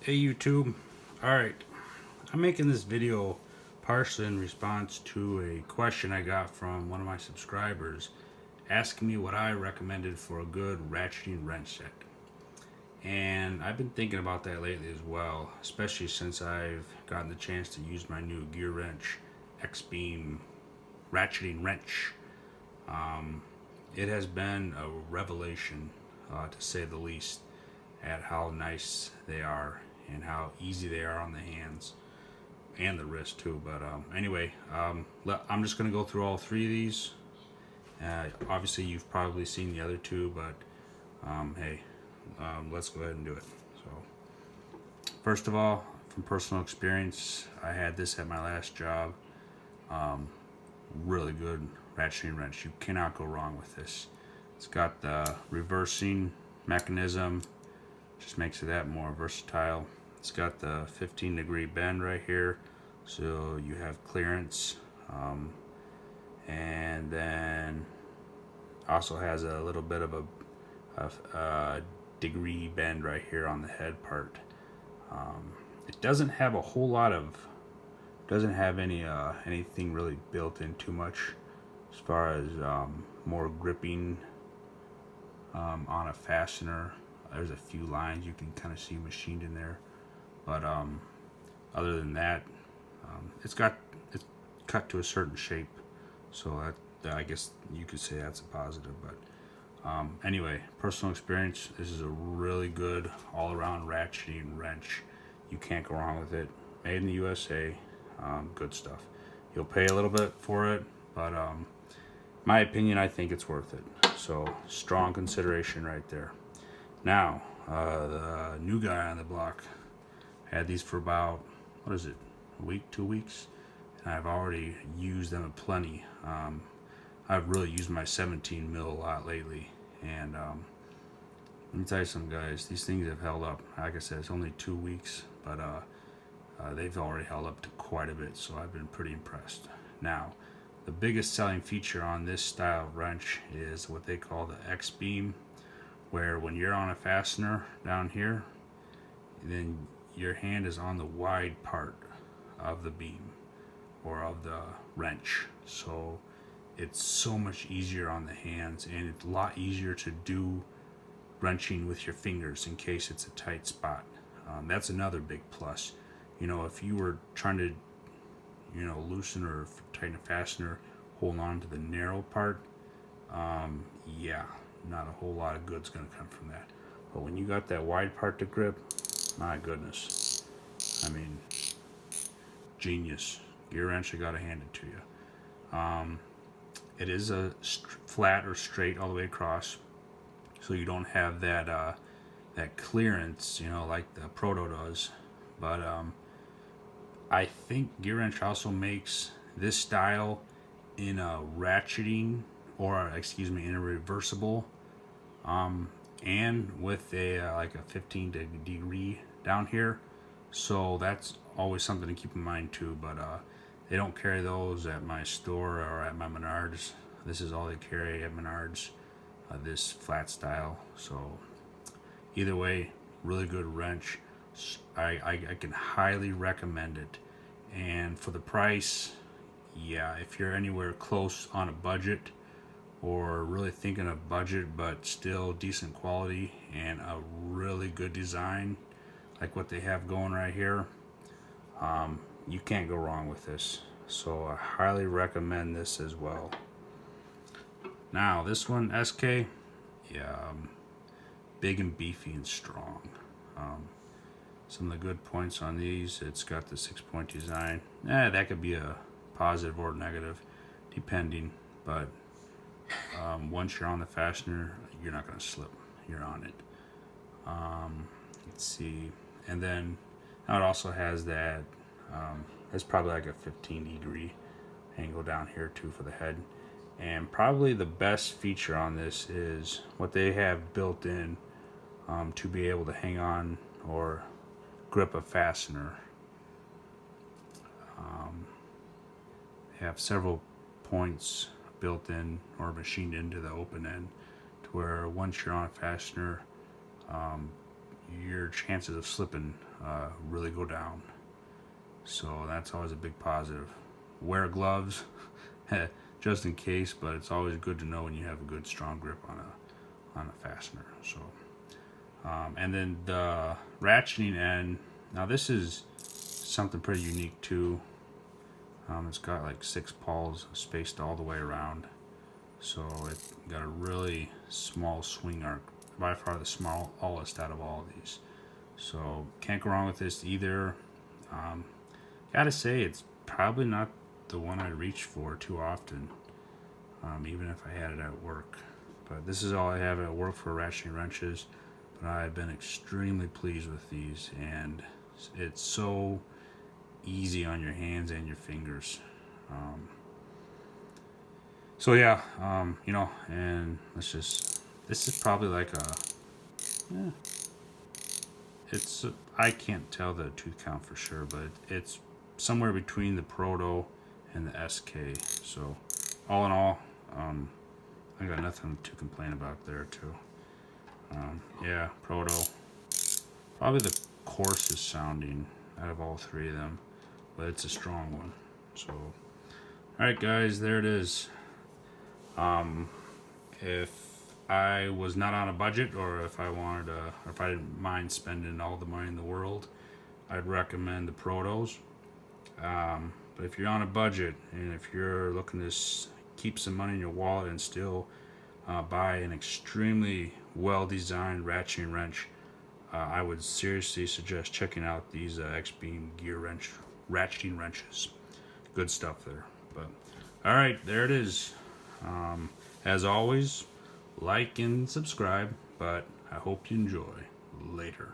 Hey YouTube. Alright, I'm making this video partially in response to a question I got from one of my subscribers asking me what I recommended for a good ratcheting wrench set. And I've been thinking about that lately as well, especially since I've gotten the chance to use my new Gearwrench X-beam ratcheting wrench. It has been a revelation, to say the least, at how nice they are and how easy they are on the hands and the wrist too. But anyway, I'm just going to go through all three of these. Obviously, you've probably seen the other two, but hey, let's go ahead and do it. So, first of all, from personal experience, I had this at my last job. Really good ratcheting wrench. You cannot go wrong with this. It's got the reversing mechanism, just makes it that more versatile. It's got the 15-degree bend right here, so you have clearance, and then also has a little bit of a degree bend right here on the head part. It doesn't have a whole lot of, doesn't have anything really built in too much as far as more gripping on a fastener. There's a few lines you can kind of see machined in there, but other than that, it's cut to a certain shape, so that I guess you could say that's a positive. But anyway, personal experience, this is a really good all-around ratcheting wrench. You can't go wrong with it. Made in the USA. Good stuff. You'll pay a little bit for it, but my opinion, I think it's worth it. So strong consideration right there. Now, the new guy on the block had these for about, what is it, a week, 2 weeks, and I've already used them plenty. I've really used my 17 mil a lot lately, and let me tell you something, guys, these things have held up. Like I said, it's only 2 weeks, but they've already held up to quite a bit, so I've been pretty impressed. Now, the biggest selling feature on this style of wrench is what they call the X-beam, where when you're on a fastener down here, then your hand is on the wide part of the beam or of the wrench. So it's so much easier on the hands, and it's a lot easier to do wrenching with your fingers in case it's a tight spot. That's another big plus. You know, if you were trying to, loosen or tighten a fastener, holding on to the narrow part, yeah, not a whole lot of good's going to come from that. But when you got that wide part to grip, my goodness, I mean, genius. Gearwrench, I gotta hand it to you. It is a flat or straight all the way across, so you don't have that that clearance, like the Proto does. But I think Gearwrench also makes this style in a ratcheting, or excuse me, in a reversible, and with a like a 15 degree down here. So that's always something to keep in mind too. But they don't carry those at my store or at my Menards. This is all they carry at Menards, this flat style. So either way, really good wrench. I can highly recommend it. And for the price, yeah, if you're anywhere close on a budget, or really thinking of budget but still decent quality and a really good design like what they have going right here, you can't go wrong with this. So I highly recommend this as well. Now this one, SK, yeah, big and beefy and strong. Some of the good points on these, it's got the 6-point design. That could be a positive or negative depending, but once you're on the fastener, you're not going to slip. You're on it. Let's see. And then now it also has that, it's probably like a 15-degree angle down here too for the head. And probably the best feature on this is what they have built in to be able to hang on or grip a fastener. They have several points built in or machined into the open end to where once you're on a fastener, your chances of slipping really go down. So that's always a big positive. Wear gloves just in case, but it's always good to know when you have a good strong grip on a fastener. So and then the ratcheting end, now this is something pretty unique too. It's got like 6 pawls spaced all the way around, so it got a really small swing arc, by far the smallest out of all of these. So can't go wrong with this either. Gotta say, it's probably not the one I reach for too often, even if I had it at work. But this is all I have at work for ratcheting wrenches. But I've been extremely pleased with these, and it's so easy on your hands and your fingers. So yeah, you know, and this is probably like yeah, I can't tell the tooth count for sure, but it's somewhere between the Proto and the SK. So all in all, I got nothing to complain about there too. Yeah, Proto, probably the coarsest sounding out of all 3 of them, but it's a strong one. So alright guys, there it is. If I was not on a budget, or if I wanted or if I didn't mind spending all the money in the world, I'd recommend the Protos. But if you're on a budget, and if you're looking to keep some money in your wallet and still buy an extremely well-designed ratcheting wrench, I would seriously suggest checking out these X-beam Gearwrench ratcheting wrenches. Good stuff there. But alright, there it is. As always, like and subscribe, but I hope you enjoy. Later.